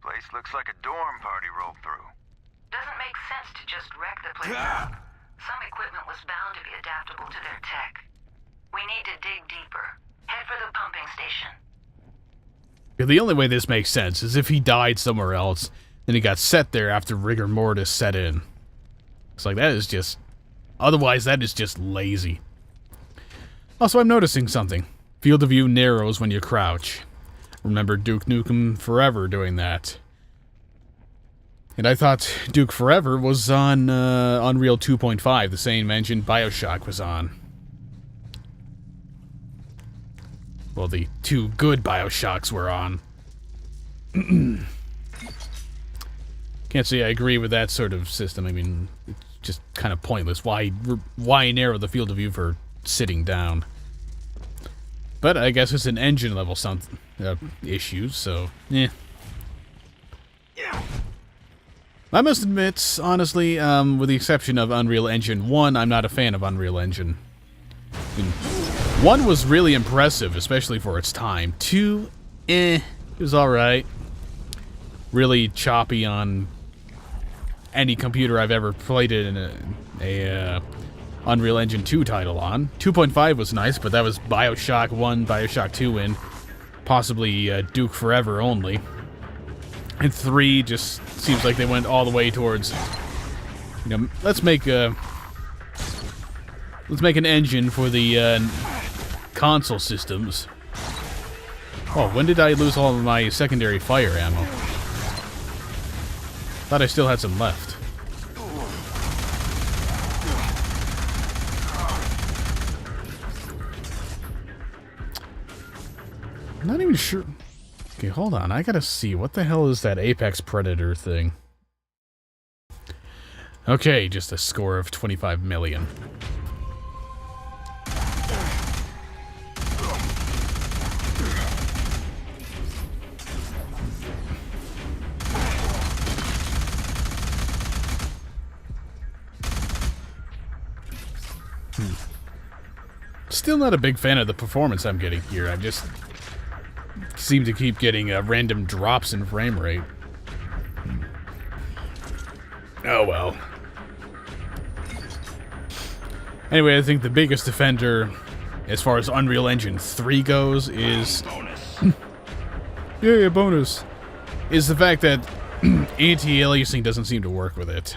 Place looks like a dorm party rolled through. Doesn't make sense to just wreck the place up. Some equipment was bound to be adaptable to their tech. We need to dig deeper. Head for the pumping station. Yeah, the only way this makes sense is if he died somewhere else, then he got set there after rigor mortis set in. It's like, that is just... Otherwise, that is just lazy. Also, I'm noticing something. Field of view narrows when you crouch. Remember Duke Nukem Forever doing that. And I thought Duke Forever was on Unreal 2.5, the same engine BioShock was on. Well, the two good BioShocks were on. Can't say I agree with that sort of system. I mean, it's just kind of pointless. Why narrow the field of view for sitting down? But I guess it's an engine level issue, so yeah. I must admit, honestly, with the exception of Unreal Engine 1, I'm not a fan of Unreal Engine. I mean, 1 was really impressive, especially for its time. 2, it was alright. Really choppy on any computer I've ever played it in a Unreal Engine 2 title on. 2.5 was nice, but that was BioShock 1, BioShock 2, and possibly Duke Forever only. And 3 just seems like they went all the way towards, you know, let's make an engine for the console systems. Oh, when did I lose all of my secondary fire ammo? Thought I still had some left. I'm not even sure. Okay, hold on. I gotta see. What the hell is that Apex Predator thing? Okay, just a score of 25 million. Still not a big fan of the performance I'm getting here. I just seem to keep getting random drops in frame rate. Oh well. Anyway, I think the biggest offender as far as Unreal Engine 3 goes is... yeah, bonus. Is the fact that anti-aliasing doesn't seem to work with it.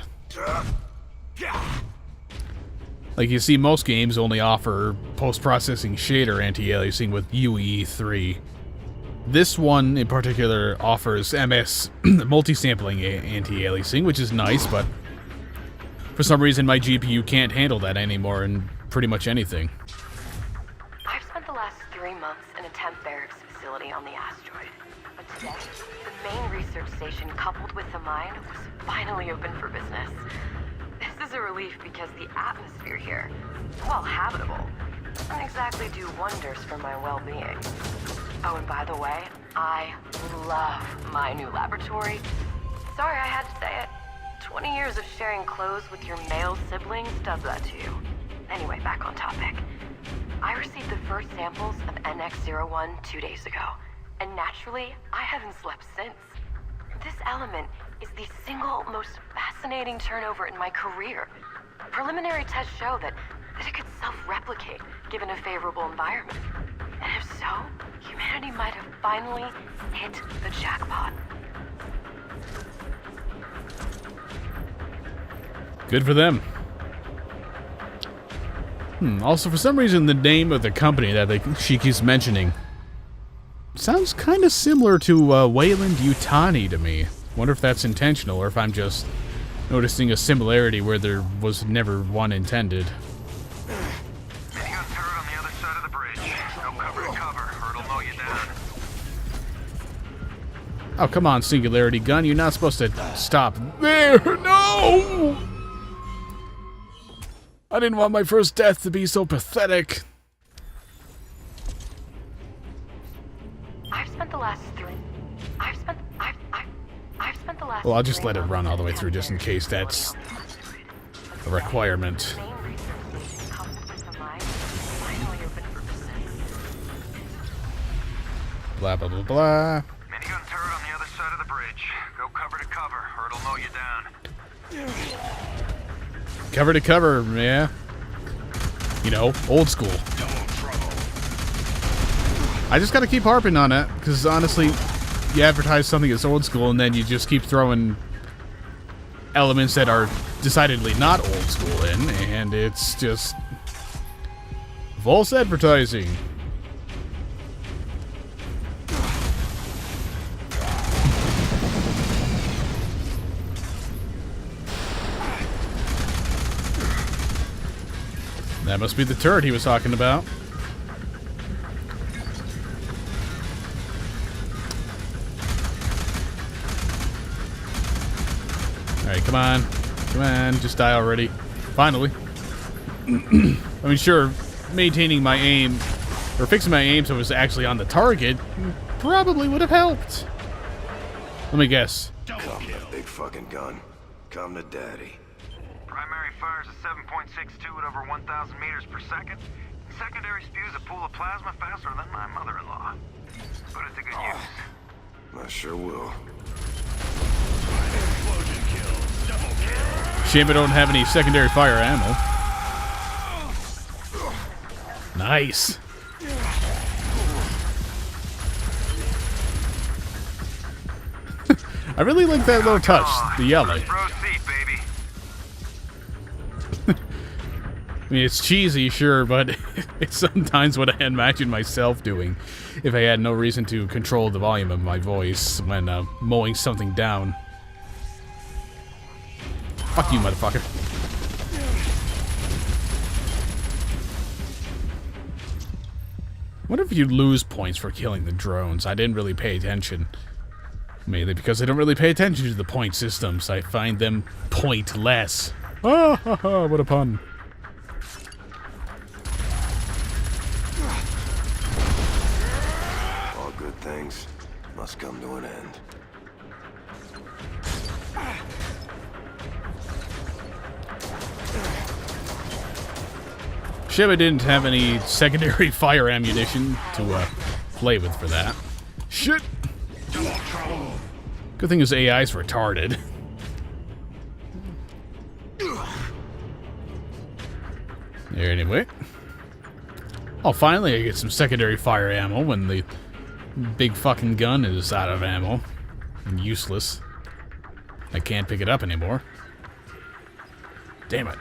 Like, you see, most games only offer post-processing shader anti-aliasing with UE3. This one, in particular, offers MS multi-sampling anti-aliasing, which is nice, but for some reason my GPU can't handle that anymore in pretty much anything. I've spent the last 3 months in a temp barracks facility on the asteroid, but today, the main research station coupled with the mine was finally open for business. This is a relief because the atmosphere here, while habitable, doesn't exactly do wonders for my well-being. Oh, and by the way, I love my new laboratory. Sorry I had to say it. 20 years of sharing clothes with your male siblings does that to you. Anyway, back on topic. I received the first samples of NX-01 2 days ago, and naturally, I haven't slept since. This element is the single most fascinating turnover in my career. Preliminary tests show that it could self-replicate given a favorable environment. And if so, humanity might have finally hit the jackpot. Good for them. Also, for some reason, the name of the company that she keeps mentioning sounds kind of similar to Wayland Yutani to me. Wonder if that's intentional, or if I'm just noticing a similarity where there was never one intended. Minigun turret on the other side of the bridge. No cover to cover, or it'll mow you down. Oh, come on, Singularity Gun. You're not supposed to stop there. No! I didn't want my first death to be so pathetic. I've spent the last Well, I'll just let it run all the way through just in case that's a requirement. Blah, blah, blah, blah. Minigun turret on the other side of the bridge. Go cover to cover, or it'll mow you down. Cover to cover, yeah. You know, old school. I just gotta keep harping on it, because honestly, you advertise something as old school, and then you just keep throwing elements that are decidedly not old school in, and it's just false advertising. That must be the turret he was talking about. Alright, come on. Come on, just die already. Finally. I mean, sure, maintaining my aim, or fixing my aim so it was actually on the target, probably would have helped. Let me guess. Come, that big fucking gun. Come to daddy. Primary fires at 7.62 at over 1,000 meters per second. Secondary spews a pool of plasma faster than my mother-in-law. Put it to good use. I sure will. Shame I don't have any secondary fire ammo. Nice. I really like that little touch, the yelling. First row seat, baby. I mean, it's cheesy, sure, but it's sometimes what I imagine myself doing if I had no reason to control the volume of my voice when mowing something down. Fuck you, motherfucker. What if you lose points for killing the drones? I didn't really pay attention. Mainly because I don't really pay attention to the point systems. I find them pointless. Ah, ha, ha, what a pun. All good things must come to an end. Shame I didn't have any secondary fire ammunition to play with for that. Shit! Good thing his AI's retarded. There, anyway. Oh, finally I get some secondary fire ammo when the big fucking gun is out of ammo and useless. I can't pick it up anymore. Damn it.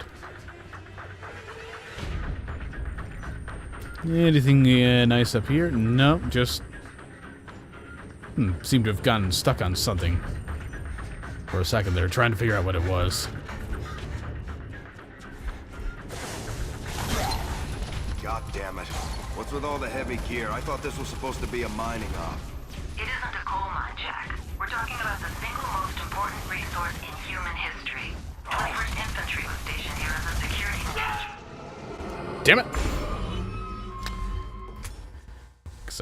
Anything nice up here? No, just... seem to have gotten stuck on something for a second there, trying to figure out what it was. God damn it. What's with all the heavy gear? I thought this was supposed to be a mining op. It isn't a coal mine, Jack. We're talking about the single most important resource in human history. 21st Infantry was stationed here as a security station. Damn it!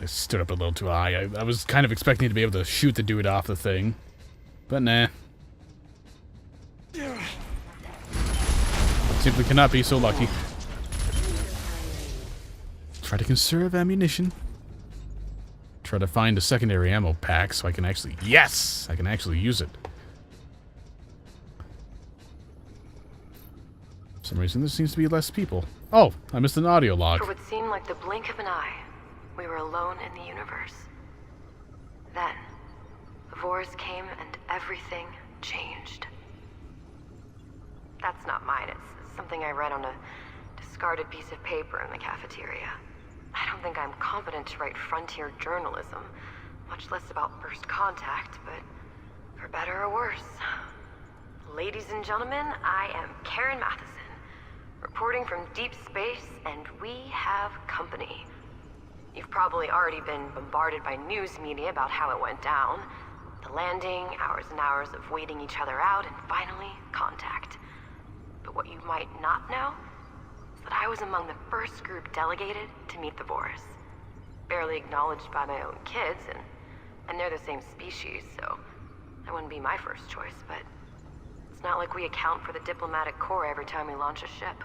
I stood up a little too high. I was kind of expecting to be able to shoot the dude off the thing. But nah. Simply cannot be so lucky. Try to conserve ammunition. Try to find a secondary ammo pack so I can actually... Yes! I can actually use it. For some reason, there seems to be less people. Oh, I missed an audio log. For what seemed like the blink of an eye, we were alone in the universe. Then, the Vor's came and everything changed. That's not mine. It's something I read on a discarded piece of paper in the cafeteria. I don't think I'm competent to write frontier journalism, much less about first contact, but for better or worse. Ladies and gentlemen, I am Karen Matheson, reporting from deep space, and we have company. You've probably already been bombarded by news media about how it went down. The landing, hours and hours of waiting each other out, and finally, contact. But what you might not know is that I was among the first group delegated to meet the Boris. Barely acknowledged by my own kids, and they're the same species, so that wouldn't be my first choice, but it's not like we account for the diplomatic corps every time we launch a ship.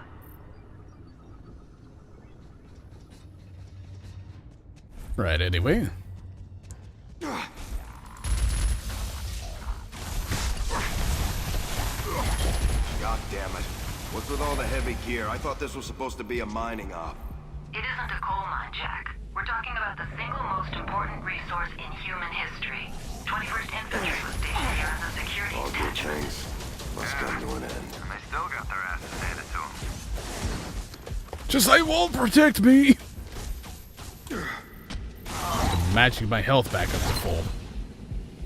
Right, anyway. damn it. What's with all the heavy gear? I thought this was supposed to be a mining op. It isn't a coal mine, Jack. We're talking about the single most important resource in human history. 21st Infantry was stationed here as a security All good detachment. things must come to an end. And they still got their asses handed to them. Just they won't protect me. Matching my health back up to full.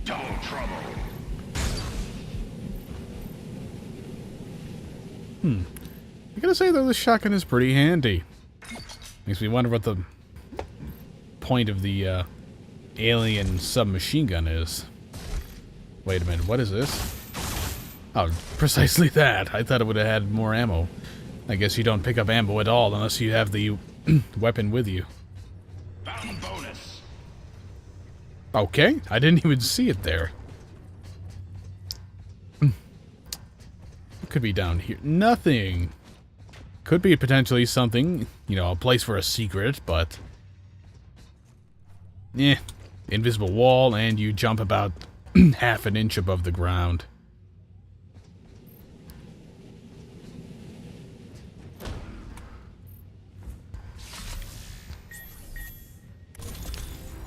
Double trouble. I gotta say though, this shotgun is pretty handy. Makes me wonder what the point of the alien submachine gun is. Wait a minute, what is this? Oh, precisely that. I thought it would have had more ammo. I guess you don't pick up ammo at all unless you have the weapon with you. Found bonus. Okay, I didn't even see it there. What could be down here? Nothing. Could be potentially something, you know, a place for a secret, but... invisible wall, and you jump about half an inch above the ground.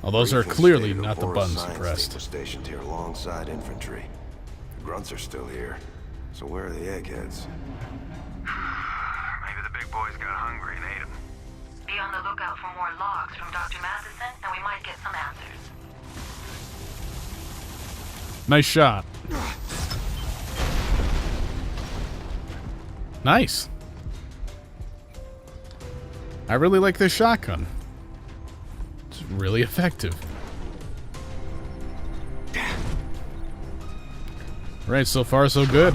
Well, those are clearly not the buttons pressed. Was stationed here alongside infantry. The grunts are still here. So where are the eggheads? Maybe the big boys got hungry and ate them. Be on the lookout for more logs from Dr. Matheson, and we might get some answers. Nice shot. Nice. I really like this shotgun. It's really effective. Right, so far so good.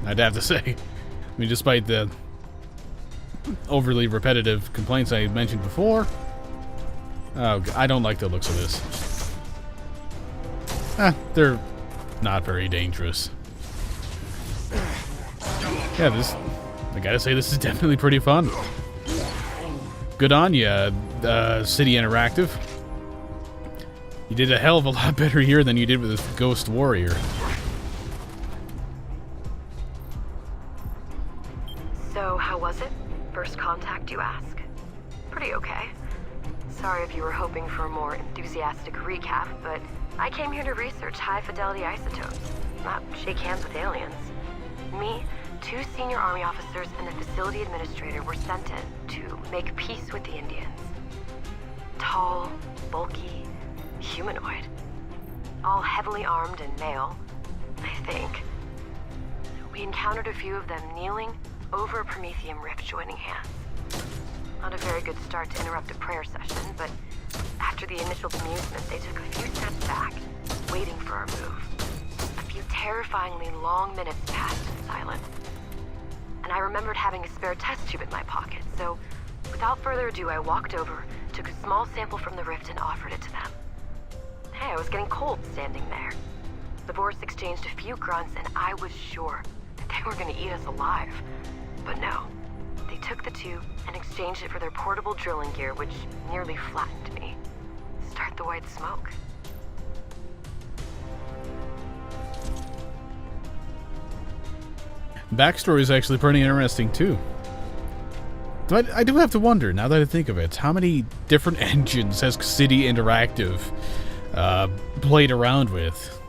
I'd have to say. I mean, despite the overly repetitive complaints I mentioned before. Oh, I don't like the looks of this. They're not very dangerous. Yeah, I gotta say, this is definitely pretty fun. Good on ya, City Interactive. You did a hell of a lot better here than you did with this Ghost Warrior. So, how was it? First contact, you ask? Pretty okay. Sorry if you were hoping for a more enthusiastic recap, but I came here to research high-fidelity isotopes, not shake hands with aliens. Me, 2 senior army officers, and the facility administrator were sent in to make peace with the Indians. Tall, bulky, humanoid. All heavily armed and male, I think. We encountered a few of them kneeling over a Prometheum rift joining hands. Not a very good start to interrupt a prayer session, but after the initial amusement, they took a few steps back, waiting for our move. A few terrifyingly long minutes passed in silence. And I remembered having a spare test tube in my pocket, so without further ado, I walked over, took a small sample from the rift, and offered it to them. Hey, I was getting cold standing there. The Boers exchanged a few grunts, and I was sure that they were going to eat us alive. But no. They took the tube and exchanged it for their portable drilling gear, which nearly flattened me. Start the white smoke. Backstory is actually pretty interesting, too. But I do have to wonder, now that I think of it, how many different engines has City Interactive played around with?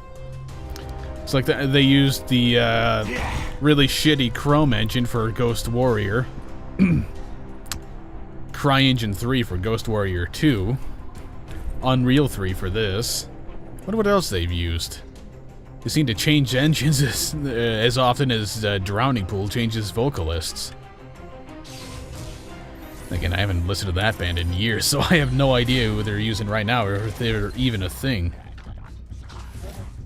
It's like they used the really shitty Chrome engine for Ghost Warrior, CryEngine 3 for Ghost Warrior 2, Unreal 3 for this. Wonder what else they've used. They seem to change engines as often as Drowning Pool changes vocalists. Again, I haven't listened to that band in years, so I have no idea who they're using right now, or if they're even a thing.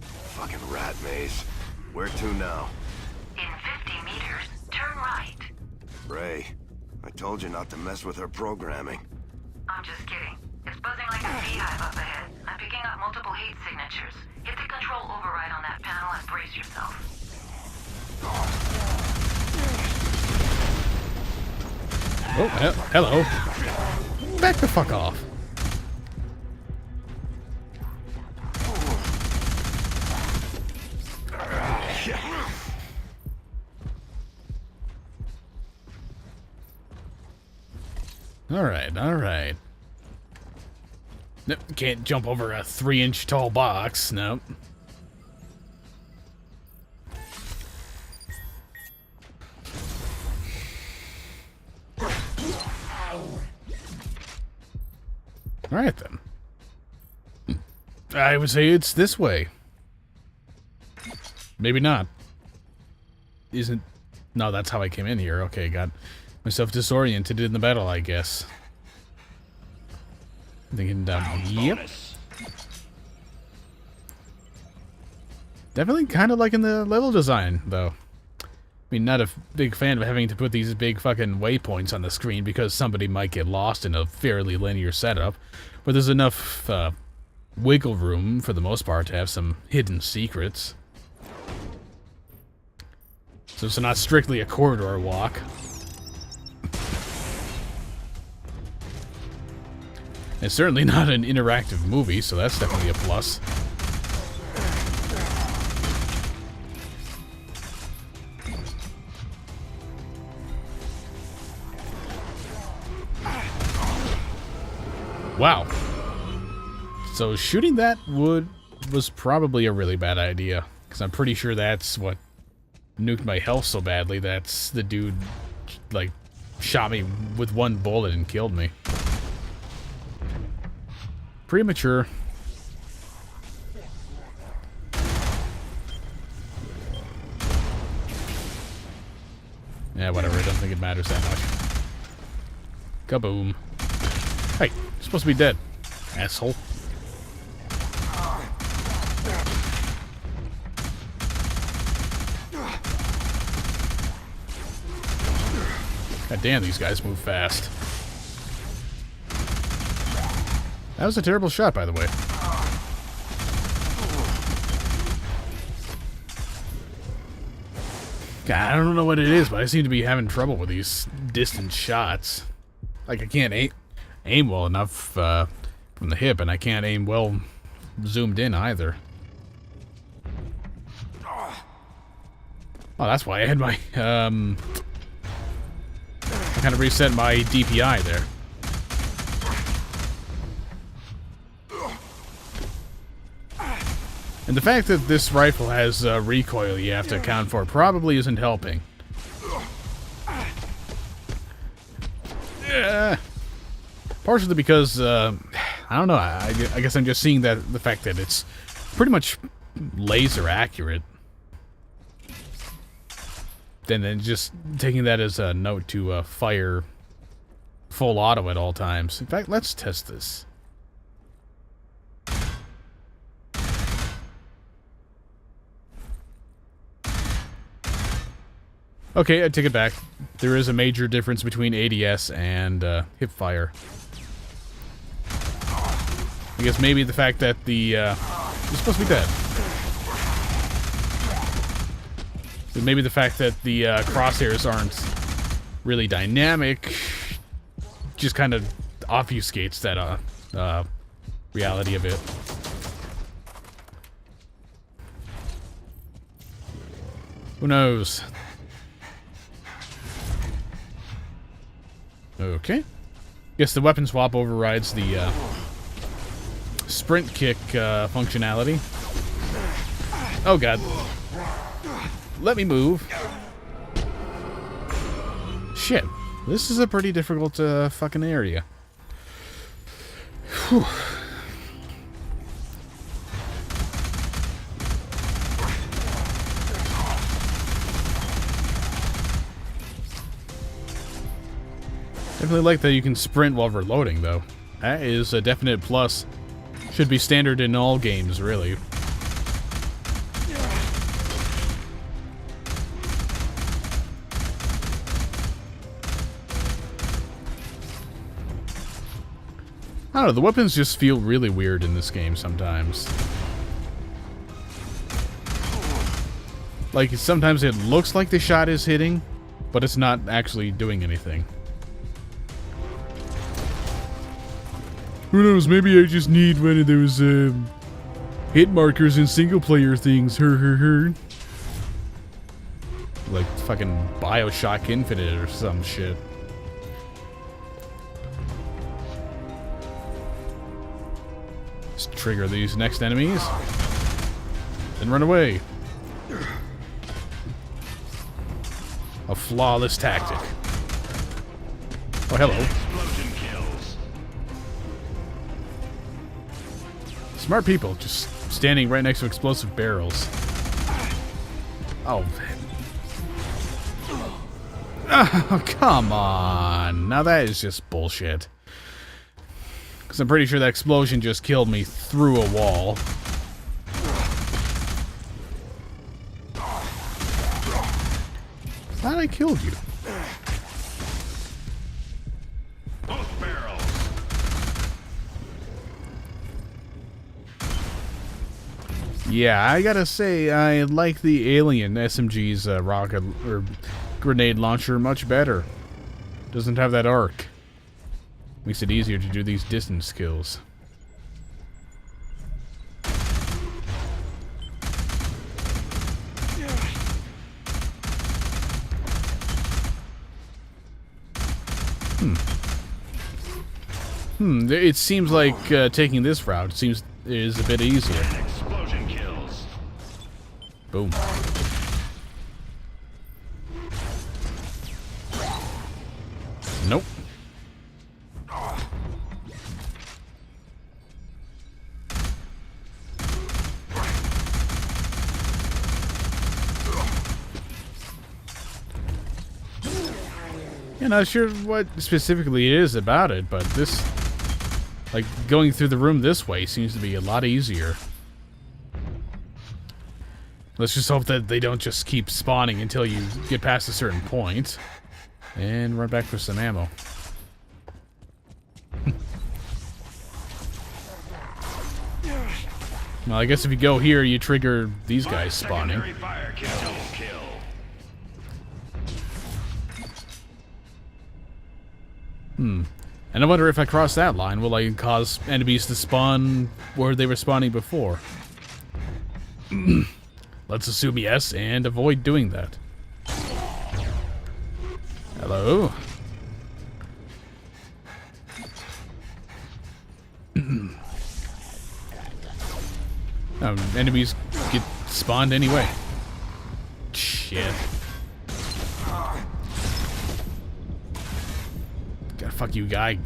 Fucking rat maze. Where to now? In 50 meters, turn right. Ray, I told you not to mess with her programming. I'm just kidding. It's buzzing like a beehive up ahead. I'm picking up multiple heat signatures. Hit the control override on that panel and brace yourself. Oh, hello. Back the fuck off. Alright, alright. Nope, can't jump over a 3-inch tall box. Nope. Alright then. I would say it's this way. Maybe not. Isn't... No, that's how I came in here. Okay, got myself disoriented in the battle, I guess. Thinking down. Yep. Definitely kind of liking the level design, though. I mean, not a big fan of having to put these big fucking waypoints on the screen because somebody might get lost in a fairly linear setup. But there's enough wiggle room, for the most part, to have some hidden secrets. So it's not strictly a corridor walk. It's certainly not an interactive movie, so that's definitely a plus. Wow. So shooting that was probably a really bad idea, because I'm pretty sure that's what nuked my health so badly. That's the dude, like, shot me with one bullet and killed me. Premature. Yeah, whatever. I don't think it matters that much. Kaboom. Hey, you're supposed to be dead, asshole. God damn, these guys move fast. That was a terrible shot, by the way. God, I don't know what it is, but I seem to be having trouble with these distant shots. Like, I can't aim well enough from the hip, and I can't aim well zoomed in either. Oh, that's why I had my, I kind of reset my DPI there. And the fact that this rifle has recoil you have to account for probably isn't helping. Partially because, I don't know, I guess I'm just seeing the fact that it's pretty much laser accurate. Then just taking that as a note to fire full auto at all times. In fact, let's test this. Okay, I take it back. There is a major difference between ADS and hip fire. I guess maybe the fact that the... you're supposed to be dead. Maybe the fact that the crosshairs aren't really dynamic just kind of obfuscates that reality a bit. Who knows? Okay. Guess the weapon swap overrides the sprint kick functionality. Oh god. Let me move. Shit. This is a pretty difficult fucking area. Whew. Definitely like that you can sprint while reloading, though. That is a definite plus. Should be standard in all games, really. I don't know, the weapons just feel really weird in this game sometimes. Like, sometimes it looks like the shot is hitting, but it's not actually doing anything. Who knows, maybe I just need one of those hit markers in single-player things, Like fucking Bioshock Infinite or some shit. trigger these next enemies. Then run away. A flawless tactic. Oh, hello. Explosion kills. Smart people just standing right next to explosive barrels. Oh. Oh, come on. Now that is just bullshit. Because I'm pretty sure that explosion just killed me through a wall. Thought I killed you. Both barrels. Yeah, I gotta say, I like the Alien SMG's rocket or grenade launcher much better. Doesn't have that arc. Makes it easier to do these distance kills. It seems like taking this route is a bit easier. Explosion kills. Boom. Nope. You're not sure what specifically it is about it, but this, like, going through the room this way seems to be a lot easier. Let's just hope that they don't just keep spawning until you get past a certain point. And run back for some ammo. Well, I guess if you go here, you trigger these guys spawning. Secondary fire kill. Kill. And I wonder if I cross that line, will I cause enemies to spawn where they were spawning before? Let's assume yes, and avoid doing that. Hello? Enemies get spawned anyway. Shit. God, fuck you, guy.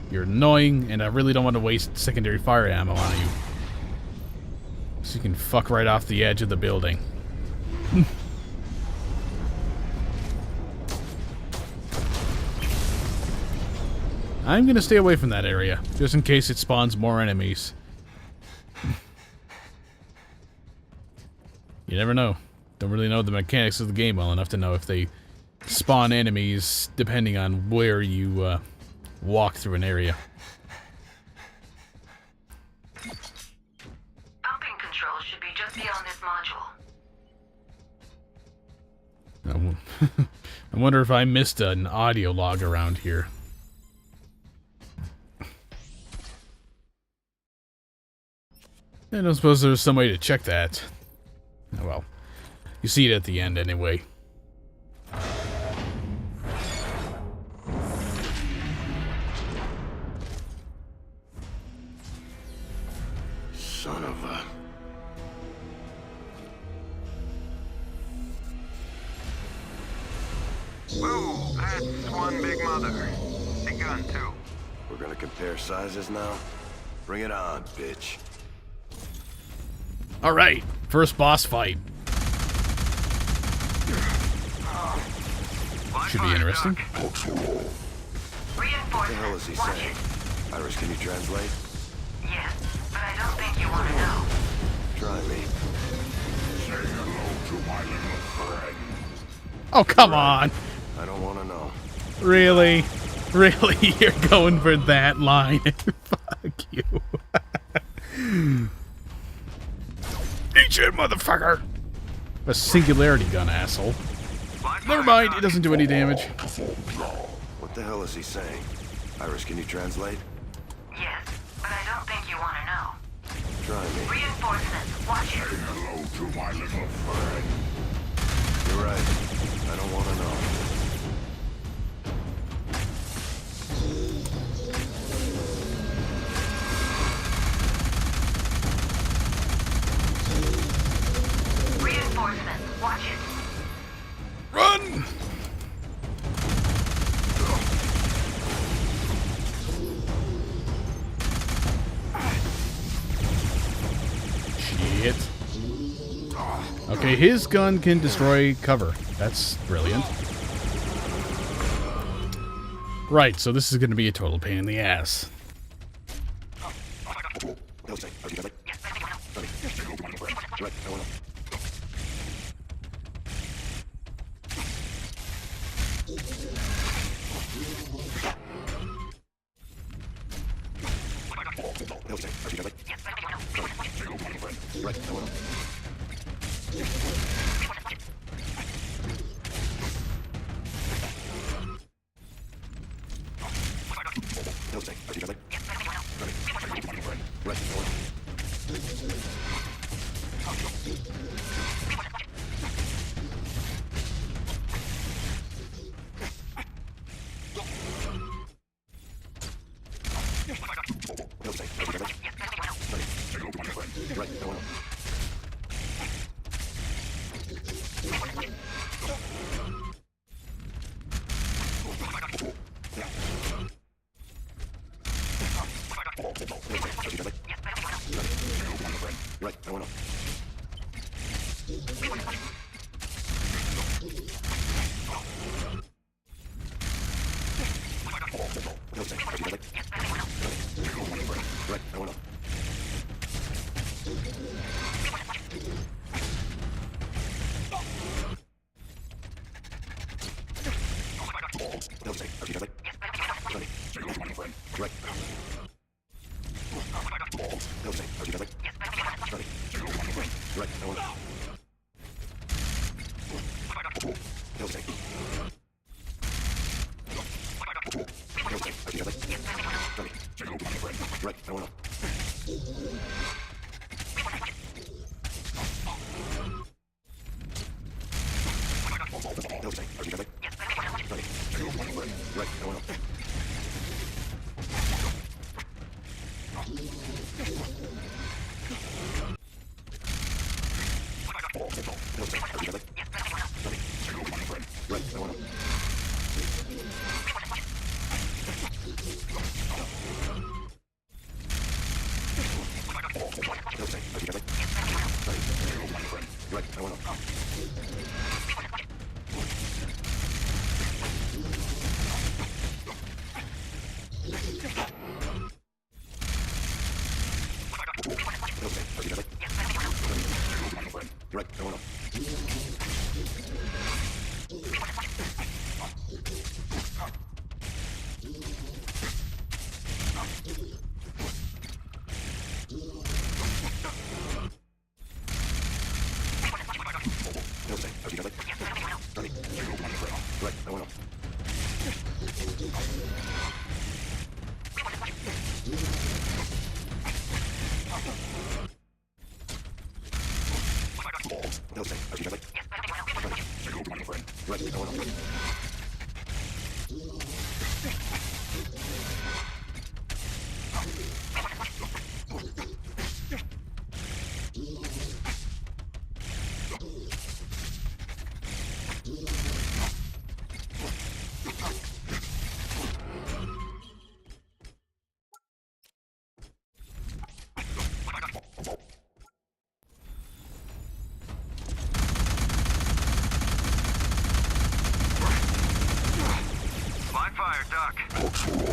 You're annoying, and I really don't want to waste secondary fire ammo on you. So you can fuck right off the edge of the building. I'm gonna stay away from that area, just in case it spawns more enemies. You never know. Don't really know the mechanics of the game well enough to know if they spawn enemies depending on where you walk through an area. Pumping control should be just beyond this module. I wonder if I missed an audio log around here. I don't suppose there's some way to check that. Oh well. You see it at the end anyway. Son of a... Whoa, that's one big mother. Big gun, too. We're gonna compare sizes now? Bring it on, bitch. Alright, first boss fight. Should be interesting. What the hell is he saying? Iris, can you translate? Yes, but I don't think you want to know. Try me. Say hello to my little friend. Oh, come on. I don't want to know. Really? Really? You're going for that line? Fuck you. Eat it, motherfucker! A singularity gun, asshole. Never mind, it doesn't do any damage. What the hell is he saying? Iris, can you translate? Yes, but I don't think you want to know. Try me. Reinforcements, watch it. Hello to my little friend. You're right. I don't want to know. Watch it. Run! Shit. Okay, his gun can destroy cover. That's brilliant. Right, so this is going to be a total pain in the ass.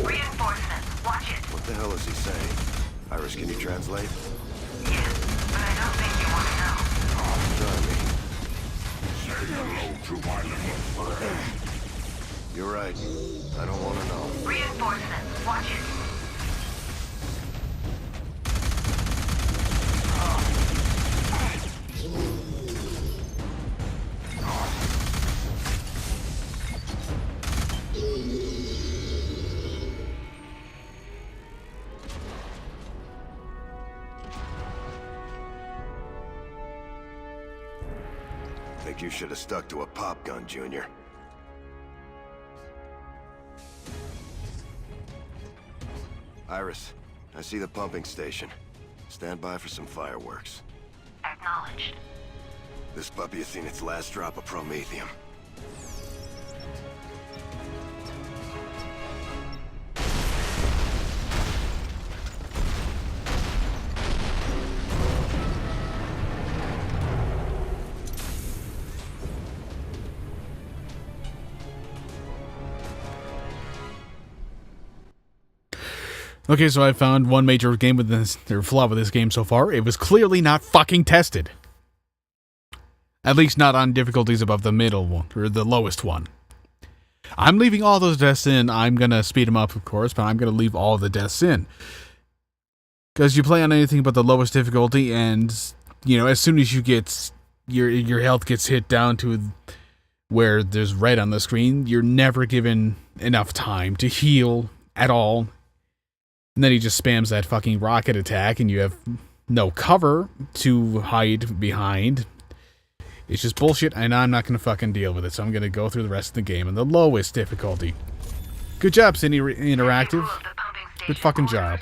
Reinforcements, watch it. What the hell is he saying? Iris, can you translate? Yes, but I don't think you want to know. Try me. Say hello to my little friend. You're right. I don't want to know. Reinforcements, watch it. Think you should have stuck to a pop gun, Junior. Iris, I see the pumping station. Stand by for some fireworks. Acknowledged. This puppy has seen its last drop of promethium. Okay, so I found one major game with this, or flaw with this game so far. It was clearly not fucking tested. At least not on difficulties above the middle one, or the lowest one. I'm leaving all those deaths in. I'm gonna speed them up, of course, but I'm gonna leave all the deaths in. Because you play on anything but the lowest difficulty, and, you know, as soon as you get, your health gets hit down to where there's red on the screen, you're never given enough time to heal at all. And then he just spams that fucking rocket attack, and you have no cover to hide behind. It's just bullshit, and I'm not going to fucking deal with it, so I'm going to go through the rest of the game on the lowest difficulty. Good job, Cine Interactive. Good fucking job.